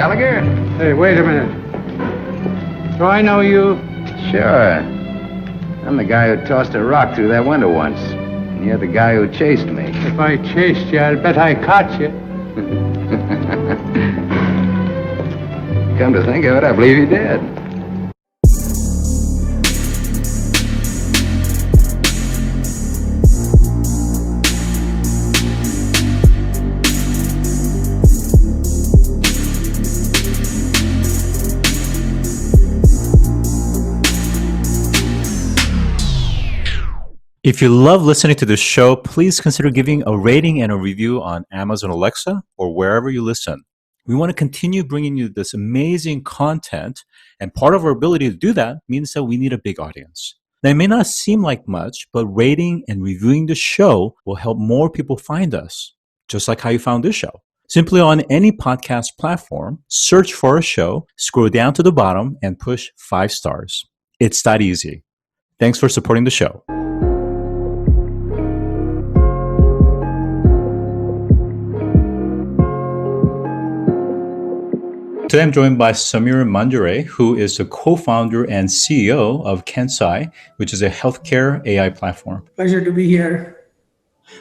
Gallagher? Hey, wait a minute. Do I know you? Sure. I'm the guy who tossed a rock through that window once. And you're the guy who chased me. If I chased you, I'd bet I caught you. Come to think of it, I believe you did. If you love listening to this show, please consider giving a rating and a review on Amazon Alexa or wherever you listen. We want to continue bringing you this amazing content, and part of our ability to do that means that we need a big audience. Now, it may not seem like much, but rating and reviewing the show will help more people find us, just like how you found this show. Simply on any podcast platform, search for a show, scroll down to the bottom, and push 5 stars. It's that easy. Thanks for supporting the show. Today I'm joined by Samir Manjure, who is the co-founder and CEO of KenSci, which is a healthcare AI platform. Pleasure to be here.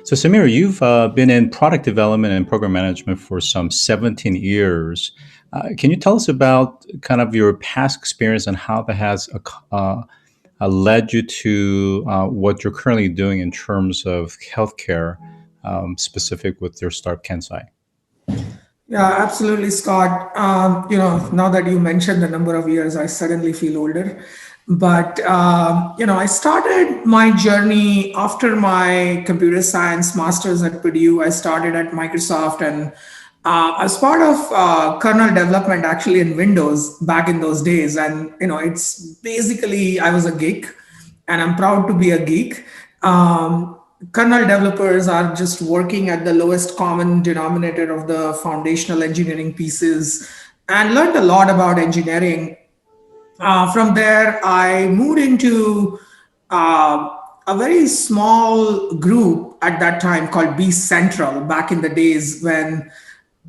So Samir, you've been in product development and program management for some 17 years. Can you tell us about kind of your past experience and how that has led you to what you're currently doing in terms of healthcare, specific with your startup KenSci? Yeah, absolutely, Scott. Now that you mentioned the number of years, I suddenly feel older. But, I started my journey after my computer science master's at Purdue. I started at Microsoft and as part of kernel development actually in Windows back in those days. And, it's basically, I was a geek and I'm proud to be a geek. Kernel developers are just working at the lowest common denominator of the foundational engineering pieces and learned a lot about engineering. From there, I moved into a very small group at that time called B Central back in the days when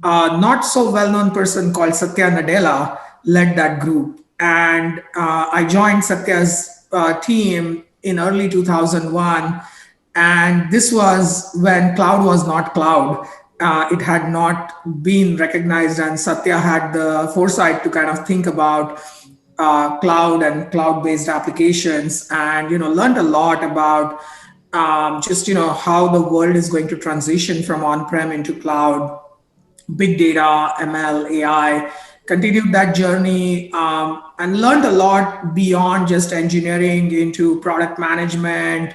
a not so well-known person called Satya Nadella led that group. And I joined Satya's team in early 2001. And this was when cloud was not cloud. It had not been recognized, and Satya had the foresight to kind of think about cloud and cloud-based applications, and learned a lot about how the world is going to transition from on-prem into cloud, big data, ML, AI. Continued that journey and learned a lot beyond just engineering into product management.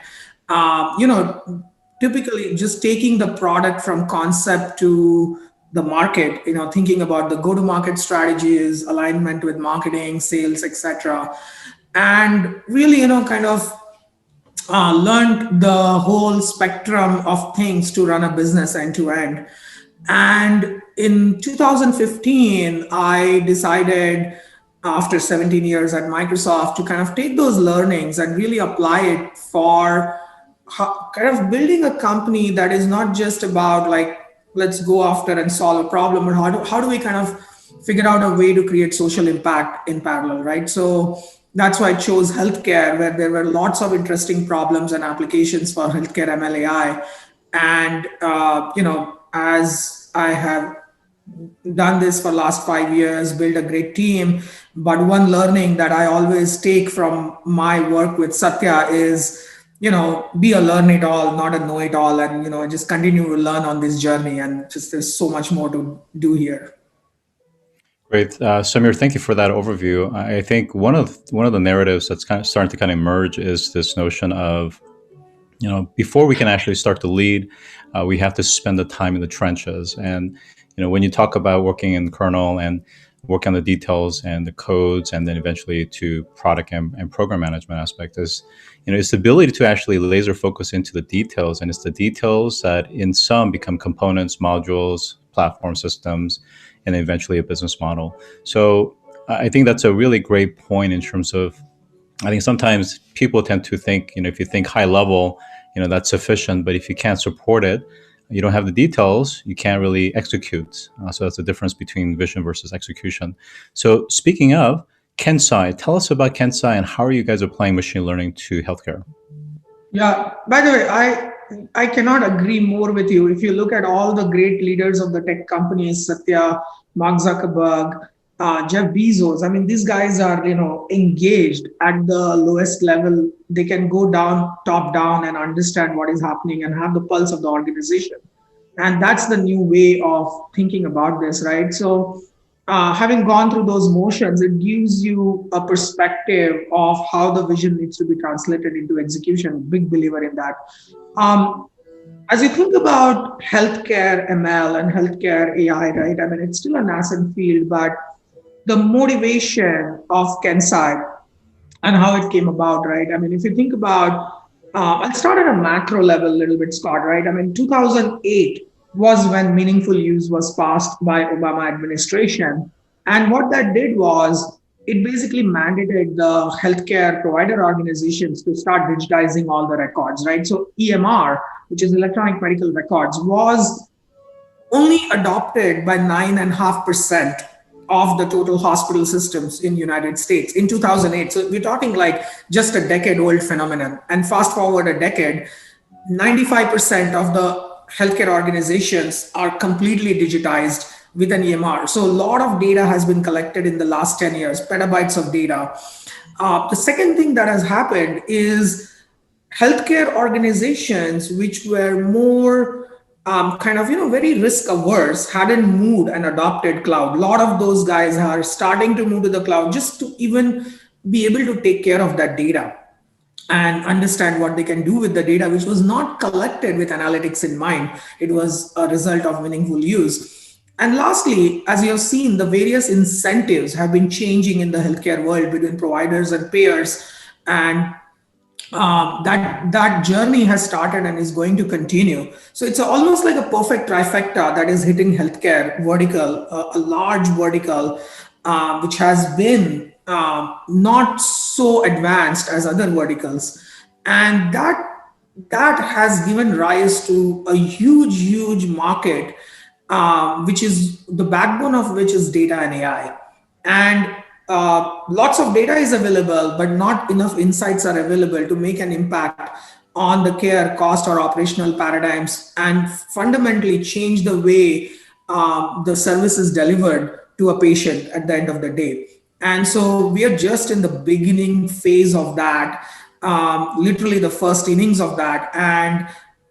Typically just taking the product from concept to the market, thinking about the go-to-market strategies, alignment with marketing, sales, etc. And really, learned the whole spectrum of things to run a business end to end. And in 2015, I decided after 17 years at Microsoft to kind of take those learnings and really apply it for kind of building a company that is not just about let's go after and solve a problem, or how do we kind of figure out a way to create social impact in parallel, right? So that's why I chose healthcare, where there were lots of interesting problems and applications for healthcare ML AI. And, as I have done this for the last 5 years, built a great team. But one learning that I always take from my work with Satya is, be a learn-it-all, not a know-it-all, and, just continue to learn on this journey. And just there's so much more to do here. Great. Samir, thank you for that overview. I think one of the narratives that's kind of starting to kind of emerge is this notion of, before we can actually start to lead, we have to spend the time in the trenches. And, when you talk about working in kernel and work on the details and the codes, and then eventually to product and program management aspect is, it's the ability to actually laser focus into the details. And it's the details that in some become components, modules, platform systems, and eventually a business model. So I think that's a really great point in terms of, I think sometimes people tend to think, if you think high level, that's sufficient. But if you can't support it, you don't have the details, you can't really execute. So that's the difference between vision versus execution. So speaking of KenSci, tell us about KenSci and how are you guys applying machine learning to healthcare? Yeah. By the way, I cannot agree more with you. If you look at all the great leaders of the tech companies, Satya, Mark Zuckerberg, Jeff Bezos, I mean, these guys are engaged at the lowest level. They can go down, top down, and understand what is happening and have the pulse of the organization. And that's the new way of thinking about this, right? So having gone through those motions, it gives you a perspective of how the vision needs to be translated into execution. Big believer in that. Um, as you think about healthcare ML and healthcare AI, right? I mean, it's still a nascent field, but the motivation of KenSci and how it came about, right? I mean, if you think about, I'll start at a macro level a little bit, Scott, right? I mean, 2008 was when meaningful use was passed by Obama administration. And what that did was it basically mandated the healthcare provider organizations to start digitizing all the records, right? So EMR, which is electronic medical records, was only adopted by 9.5% of the total hospital systems in United States in 2008. So we're talking like just a decade old phenomenon. And fast forward a decade, 95% of the healthcare organizations are completely digitized with an EMR. So a lot of data has been collected in the last 10 years, petabytes of data. The second thing that has happened is healthcare organizations, which were more very risk averse, hadn't moved and adopted cloud. A lot of those guys are starting to move to the cloud just to even be able to take care of that data and understand what they can do with the data, which was not collected with analytics in mind. It was a result of meaningful use. And lastly, as you have seen, the various incentives have been changing in the healthcare world between providers and payers. And that journey has started and is going to continue. So it's almost like a perfect trifecta that is hitting healthcare vertical, a large vertical, which has been not so advanced as other verticals, and that has given rise to a huge market, which is the backbone of which is data and AI. And lots of data is available, but not enough insights are available to make an impact on the care, cost, or operational paradigms and fundamentally change the way the service is delivered to a patient at the end of the day. And so we are just in the beginning phase of that, literally the first innings of that. And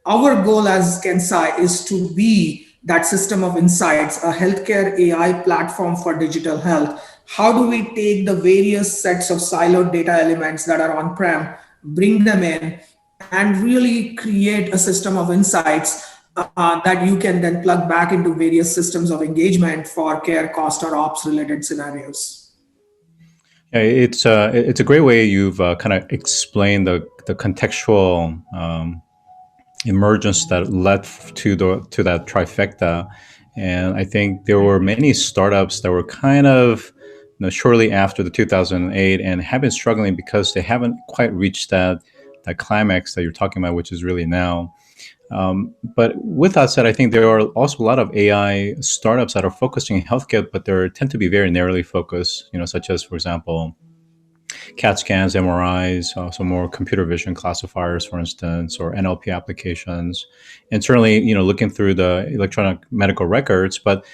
our goal as KenSci is to be that system of insights, a healthcare AI platform for digital health. How do we take the various sets of siloed data elements that are on-prem, bring them in, and really create a system of insights that you can then plug back into various systems of engagement for care, cost, or ops related scenarios? Yeah, it's a great way you've kind of explained the contextual emergence that led to that trifecta. And I think there were many startups that were kind of shortly after the 2008 and have been struggling because they haven't quite reached that climax that you're talking about, which is really now. But with that said, I think there are also a lot of AI startups that are focusing in healthcare, but they tend to be very narrowly focused, such as, for example, CAT scans, MRIs, also more computer vision classifiers, for instance, or NLP applications, and certainly, looking through the electronic medical records, but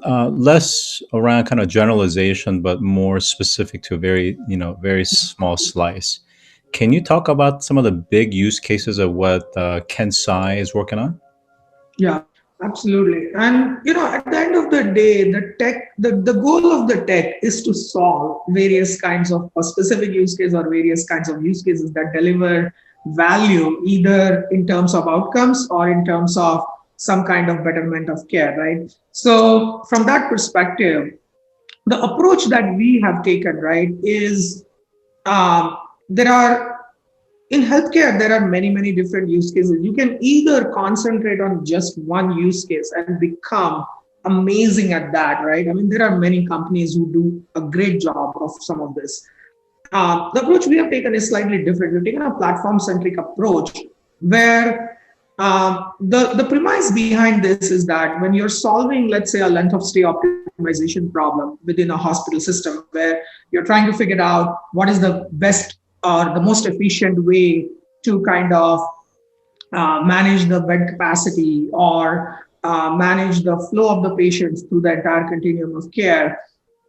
less around kind of generalization, but more specific to a very small slice. Can you talk about some of the big use cases of what KenSci is working on? Yeah, absolutely. And at the end of the day, the goal of the tech is to solve various kinds of a specific use case or various kinds of use cases that deliver value, either in terms of outcomes or in terms of some kind of betterment of care, right? So from that perspective, the approach that we have taken, right, is there are in healthcare, there are many different use cases. You can either concentrate on just one use case and become amazing at that, right? I mean, there are many companies who do a great job of some of this. The approach we have taken is slightly different. We've taken a platform-centric approach where The premise behind this is that when you're solving, let's say, a length of stay optimization problem within a hospital system where you're trying to figure out what is the best or the most efficient way to kind of manage the bed capacity or manage the flow of the patients through the entire continuum of care.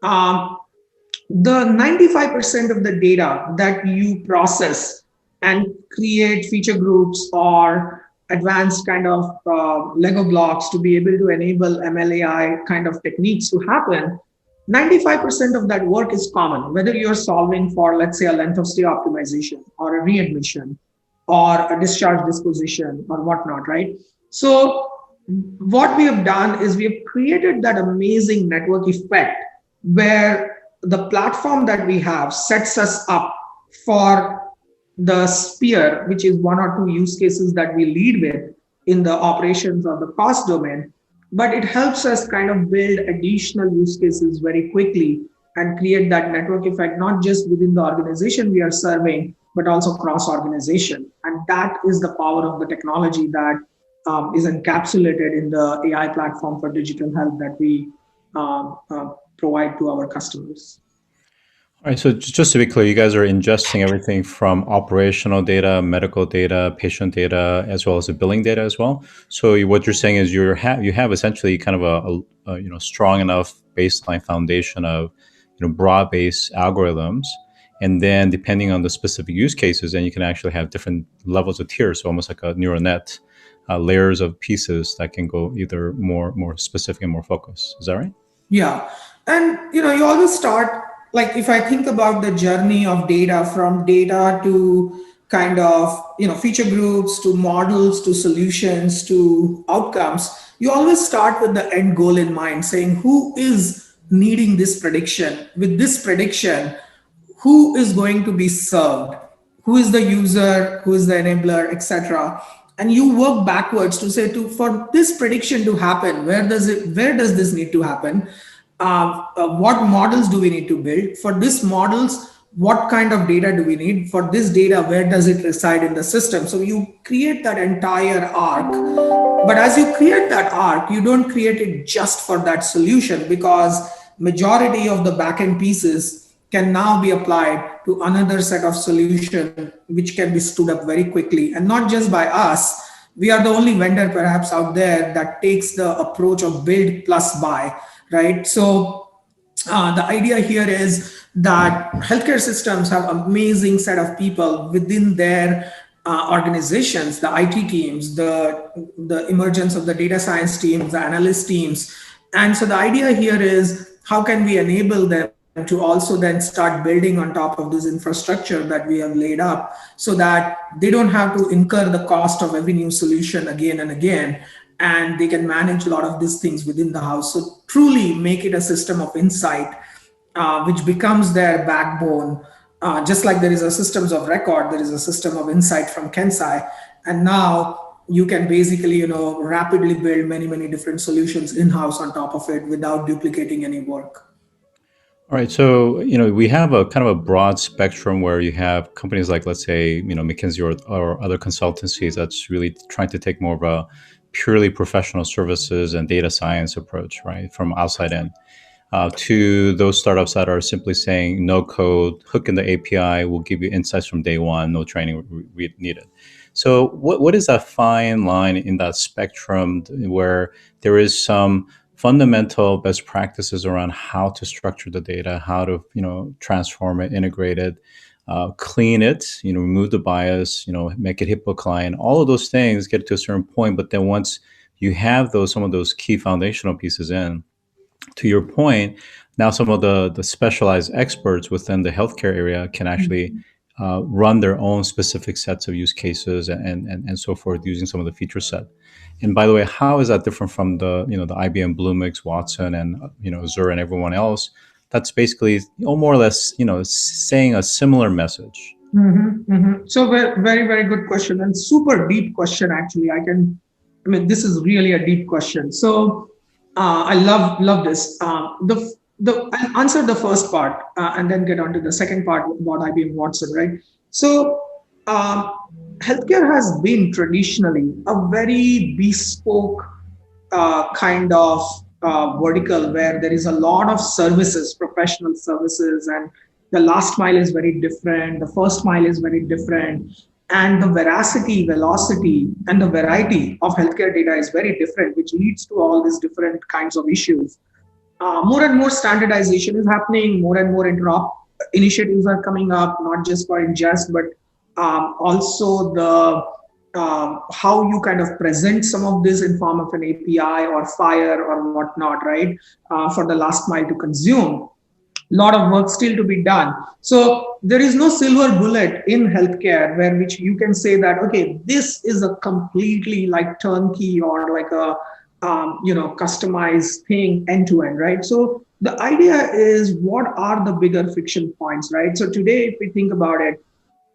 Um, the 95% of the data that you process and create feature groups or advanced kind of Lego blocks to be able to enable MLAI kind of techniques to happen, 95% of that work is common, whether you're solving for, let's say, a length of stay optimization or a readmission or a discharge disposition or whatnot, right? So what we have done is we have created that amazing network effect where the platform that we have sets us up for the sphere, which is one or two use cases that we lead with in the operations or the cost domain. But it helps us kind of build additional use cases very quickly and create that network effect, not just within the organization we are serving, but also cross organization. And that is the power of the technology that is encapsulated in the AI platform for digital health that we provide to our customers. All right, so just to be clear, you guys are ingesting everything from operational data, medical data, patient data, as well as the billing data as well. So what you're saying is you have essentially kind of a strong enough baseline foundation of broad-based algorithms, and then depending on the specific use cases, then you can actually have different levels of tiers, so almost like a neural net, layers of pieces that can go either more specific and more focused. Is that right? Yeah. And you always start, like, if I think about the journey of data, from data to kind of feature groups to models to solutions to outcomes, you always start with the end goal in mind, saying who is needing this prediction. With this prediction, who is going to be served, who is the user, who is the enabler, etc. And you work backwards to say, for this prediction to happen, where does this need to happen? What models do we need to build? For these models, what kind of data do we need? For this data, where does it reside in the system? So you create that entire arc. But as you create that arc, you don't create it just for that solution, because majority of the backend pieces can now be applied to another set of solution, which can be stood up very quickly. And not just by us. We are the only vendor perhaps out there that takes the approach of build plus buy, right? So the idea here is that healthcare systems have amazing set of people within their organizations, the IT teams, the emergence of the data science teams, the analyst teams. And so the idea here is, how can we enable them to also then start building on top of this infrastructure that we have laid up, so that they don't have to incur the cost of every new solution again and again, and they can manage a lot of these things within the house. So truly make it a system of insight, which becomes their backbone. Just like there is a systems of record, there is a system of insight from KenSci. And now you can basically, rapidly build many different solutions in-house on top of it without duplicating any work. All right, so we have a kind of a broad spectrum where you have companies like, let's say, McKinsey or other consultancies that's really trying to take more of a purely professional services and data science approach, right, from outside in, to those startups that are simply saying no code, hook in the API, will give you insights from day one, no training needed. So what is that fine line in that spectrum where there is some fundamental best practices around how to structure the data, how to transform it, integrate it, clean it, remove the bias, make it HIPAA compliant, all of those things get to a certain point. But then once you have some of those key foundational pieces in, to your point, now some of the specialized experts within the healthcare area can actually run their own specific sets of use cases and so forth, using some of the feature set. And by the way, how is that different from the the IBM Bluemix, Watson, and Azure and everyone else? That's basically more or less saying a similar message. So very good question, and super deep question actually. This is really a deep question. So I love this. I'll answer the first part and then get on to the second part about IBM Watson, right? So healthcare has been traditionally a very bespoke kind of vertical where there is a lot of services, professional services, and the last mile is very different, the first mile is very different, and the veracity, velocity, and the variety of healthcare data is very different, which leads to all these different kinds of issues. More and more standardization is happening, more and more interop initiatives are coming up, not just for ingest, but also the how you kind of present some of this in form of an API or Fire or whatnot, right? For the last mile to consume. A lot of work still to be done. So there is no silver bullet in healthcare where which you can say that, okay, this is a completely like turnkey or like a customized thing end to end, right? So the idea is what are the bigger friction points, right? So today, if we think about it,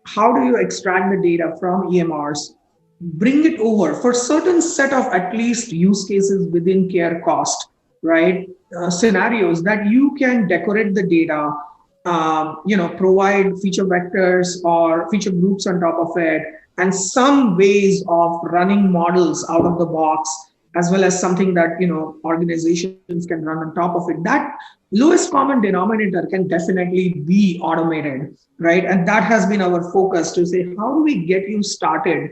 how do you extract the data from EMRs, bring it over for certain set of at least use cases within care cost, right? Scenarios that you can decorate the data, provide feature vectors or feature groups on top of it, and some ways of running models out of the box, as well as something that organizations can run on top of it. That lowest common denominator can definitely be automated, right? And that has been our focus to say, how do we get you started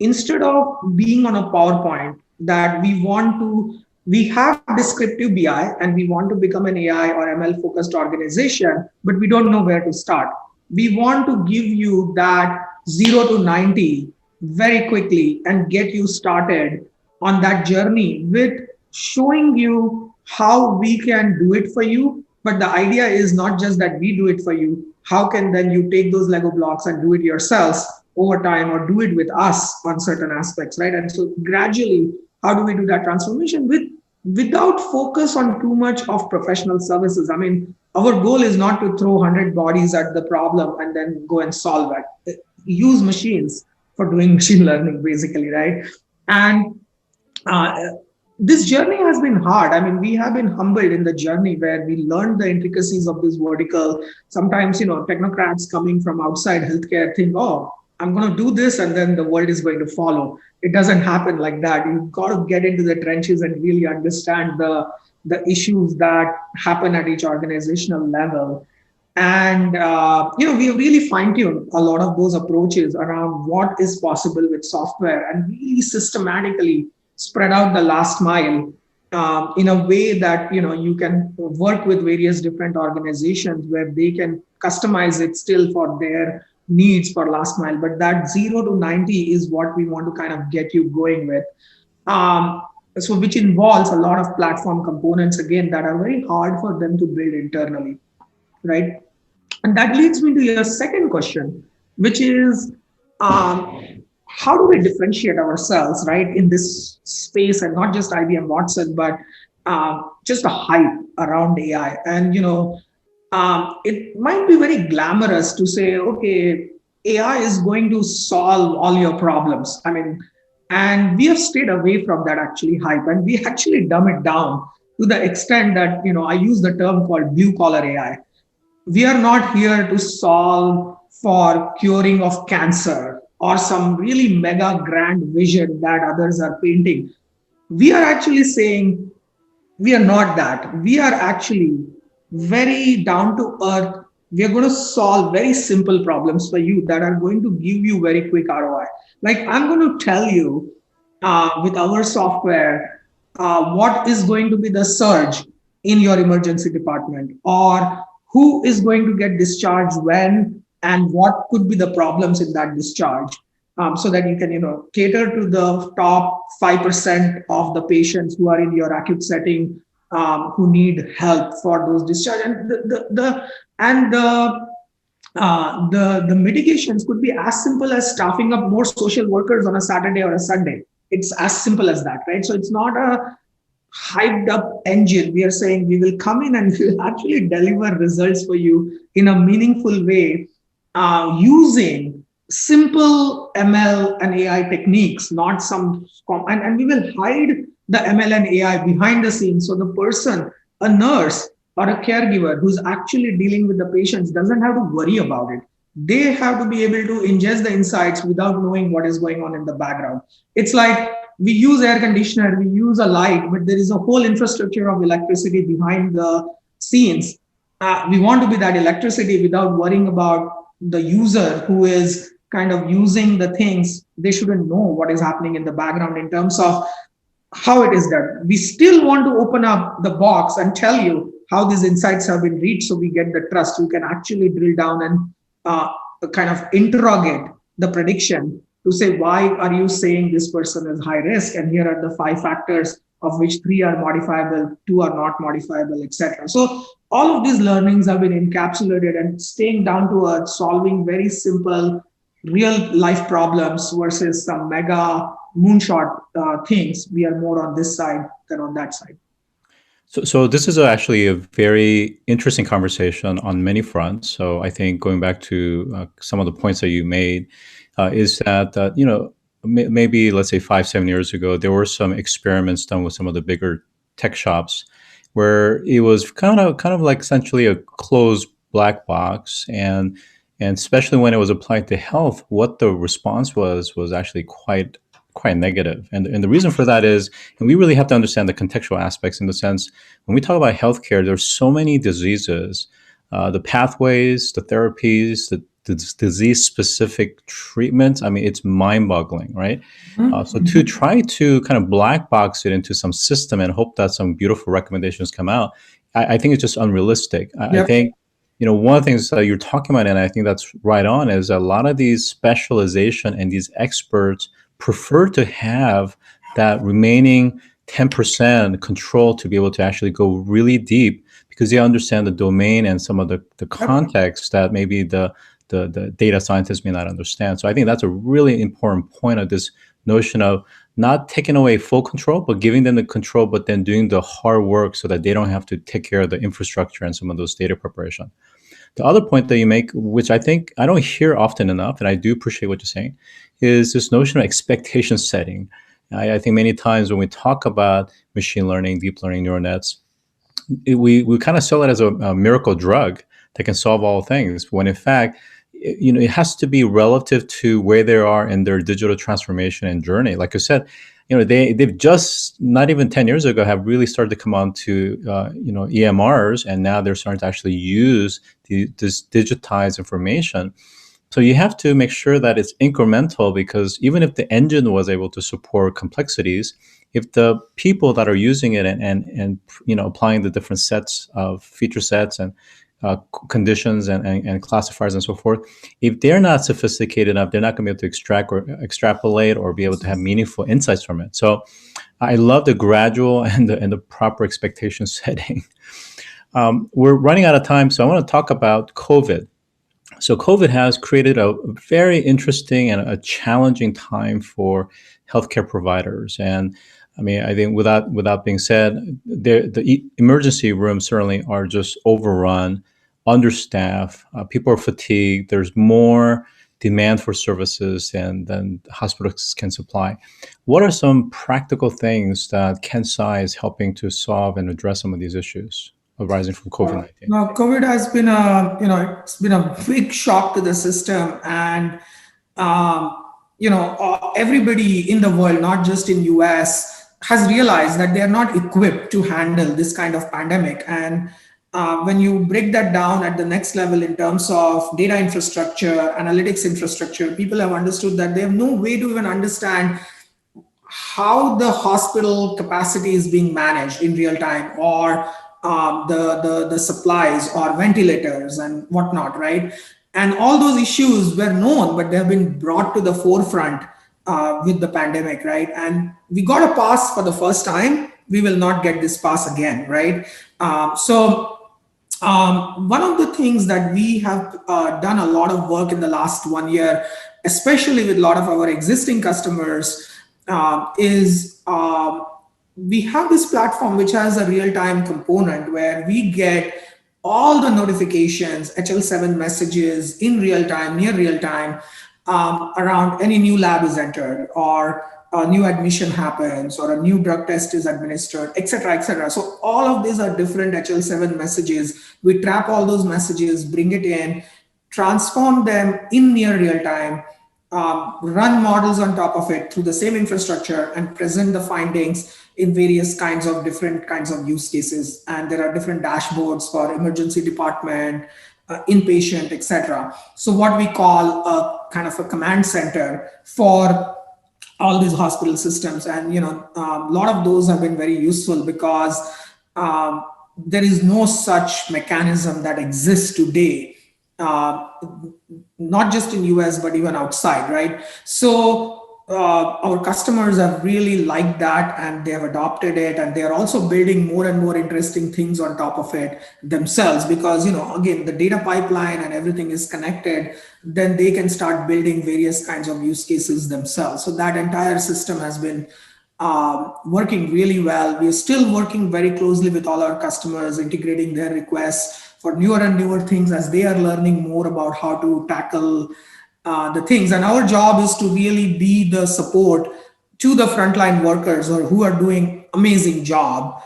instead of being on a PowerPoint that we have descriptive BI and we want to become an AI or ML focused organization, but we don't know where to start. We want to give you that 0 to 90 very quickly and get you started on that journey with showing you how we can do it for you. But the idea is not just that we do it for you. How can then you take those Lego blocks and do it yourselves over time or do it with us on certain aspects, right? And so gradually, how do we do that transformation without focus on too much of professional services? I mean, our goal is not to throw 100 bodies at the problem and then go and solve it. Use machines for doing machine learning, basically, right? And this journey has been hard. I mean, we have been humbled in the journey where we learned the intricacies of this vertical. Sometimes, technocrats coming from outside healthcare think, oh, I'm going to do this and then the world is going to follow. It doesn't happen like that. You've got to get into the trenches and really understand the issues that happen at each organizational level. And, we have really fine-tuned a lot of those approaches around what is possible with software and really systematically spread out the last mile in a way that, you can work with various different organizations where they can customize it still for their needs for last mile. But that 0 to 90 is what we want to kind of get you going with. So which involves a lot of platform components, again, that are very hard for them to build internally, right? And that leads me to your second question, which is, how do we differentiate ourselves, right, in this space, and not just IBM Watson, but just a hype around AI? And, it might be very glamorous to say, okay, AI is going to solve all your problems. I mean, and we have stayed away from that actually hype, and we actually dumb it down to the extent that, I use the term called blue collar AI. We are not here to solve for curing of cancer or some really mega grand vision that others are painting. We are actually saying we are not that. We are actually very down to earth. We are going to solve very simple problems for you that are going to give you very quick ROI. Like I'm going to tell you with our software what is going to be the surge in your emergency department, or who is going to get discharged when, and what could be the problems in that discharge, so that you can, cater to the top 5% of the patients who are in your acute setting, who need help for those discharge. And the mitigations could be as simple as staffing up more social workers on a Saturday or a Sunday. It's as simple as that, right? So it's not a hyped up engine. We are saying we will come in and we will actually deliver results for you in a meaningful way, using simple ML and AI techniques, not some, and we will hide the ML and AI behind the scenes. So the person, a nurse or a caregiver who's actually dealing with the patients, doesn't have to worry about it. they have to be able to ingest the insights without knowing what is going on in the background. It's like we use air conditioner, we use a light, but there is a whole infrastructure of electricity behind the scenes. We want to be that electricity without worrying about the user who is kind of using the things. They shouldn't know what is happening in the background in terms of how it is done. We still want to open up the box and tell you how these insights have been reached so we get the trust. You can actually drill down and kind of interrogate the prediction to say, why are you saying this person is high risk? And here are the 5 factors, of which 3 are modifiable, 2 are not modifiable, etc. So all of these learnings have been encapsulated and staying down to earth, solving very simple real life problems versus some mega moonshot things. We are more on this side than on that side. So this is actually a very interesting conversation on many fronts. So I think going back to some of the points that you made is that, maybe let's say 5-7 years ago, there were some experiments done with some of the bigger tech shops where it was kind of like essentially a closed black box, and especially when it was applied to health, what the response was actually quite negative. And the reason for that is, and we really have to understand the contextual aspects, in the sense, when we talk about healthcare, there's so many diseases, the pathways, the therapies, the disease-specific treatments. I mean, it's mind-boggling, right? So to try to kind of black box it into some system and hope that some beautiful recommendations come out, I think it's just unrealistic. I think, one of the things that you're talking about, and I think that's right on, is a lot of these specialization and these experts prefer to have that remaining 10% control to be able to actually go really deep, because they understand the domain and some of the context that maybe the data scientists may not understand. So I think that's a really important point of this notion of not taking away full control, but giving them the control, but then doing the hard work so that they don't have to take care of the infrastructure and some of those data preparation. The other point that you make, which I think I don't hear often enough, and I do appreciate what you're saying, is this notion of expectation setting. I think many times when we talk about machine learning, deep learning, neural nets, we kind of sell it as a miracle drug that can solve all things, when in fact, it has to be relative to where they are in their digital transformation and journey. Like I said, they've just, not even 10 years ago, have really started to come on to EMRs, and now they're starting to actually use this digitized information. So you have to make sure that it's incremental, because even if the engine was able to support complexities, if the people that are using it and applying the different sets of feature sets and conditions and classifiers and so forth, if they're not sophisticated enough, they're not going to be able to extract or extrapolate or be able to have meaningful insights from it. So I love the gradual and the proper expectation setting. We're running out of time, so I want to talk about COVID. So COVID has created a very interesting and a challenging time for healthcare providers. And I mean, I think without being said, the emergency rooms certainly are just overrun, understaffed. People are fatigued. There's more demand for services than hospitals can supply. What are some practical things that KenSci is helping to solve and address some of these issues arising from COVID-19? Now, COVID has been it's been a big shock to the system, and everybody in the world, not just in US, has realized that they are not equipped to handle this kind of pandemic. And when you break that down at the next level in terms of data infrastructure, analytics infrastructure, people have understood that they have no way to even understand how the hospital capacity is being managed in real time, or the supplies or ventilators and whatnot, right? And all those issues were known, but they have been brought to the forefront with the pandemic, right? And we got a pass for the first time. We will not get this pass again, right? One of the things that we have done a lot of work in the last 1 year, especially with a lot of our existing customers, is we have this platform which has a real-time component where we get all the notifications, HL7 messages in real time, near real time, around any new lab is entered, or a new admission happens, or a new drug test is administered, et cetera, et cetera. So all of these are different HL7 messages. We trap all those messages, bring it in, transform them in near real time, run models on top of it through the same infrastructure, and present the findings in various different kinds of use cases. And there are different dashboards for emergency department, inpatient, etc. So what we call a kind of a command center for all these hospital systems. And a lot of those have been very useful because there is no such mechanism that exists today, not just in US but even outside, right? So our customers have really liked that, and they have adopted it, and they are also building more and more interesting things on top of it themselves, because again, the data pipeline and everything is connected. Then they can start building various kinds of use cases themselves. So that entire system has been working really well. We are still working very closely with all our customers, integrating their requests for newer and newer things as they are learning more about how to tackle the things. And our job is to really be the support to the frontline workers or who are doing amazing job,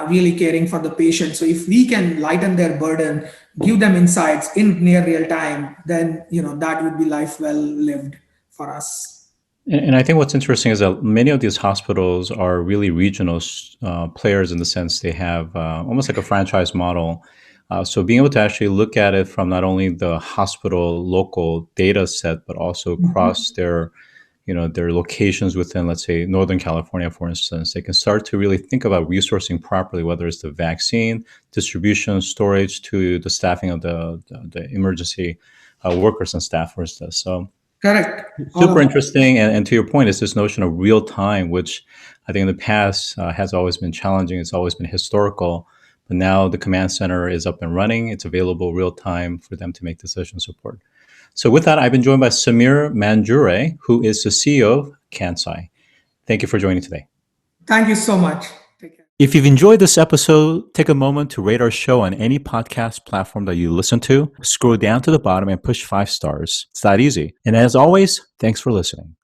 really caring for the patient. So if we can lighten their burden, give them insights in near real time, then that would be life well lived for us. And I think what's interesting is that many of these hospitals are really regional players, in the sense they have almost like a franchise model. So being able to actually look at it from not only the hospital local data set, but also across their locations within, let's say, Northern California, for instance, they can start to really think about resourcing properly, whether it's the vaccine distribution, storage, to the staffing of the emergency workers and staff, for instance. So correct. Super interesting. And to your point, is this notion of real time, which I think in the past has always been challenging. It's always been historical. But now the command center is up and running. It's available real time for them to make decision support. So with that, I've been joined by Samir Manjure, who is the CEO of KenSci. Thank you for joining today. Thank you so much. Take care. If you've enjoyed this episode, take a moment to rate our show on any podcast platform that you listen to. Scroll down to the bottom and push 5 stars. It's that easy. And as always, thanks for listening.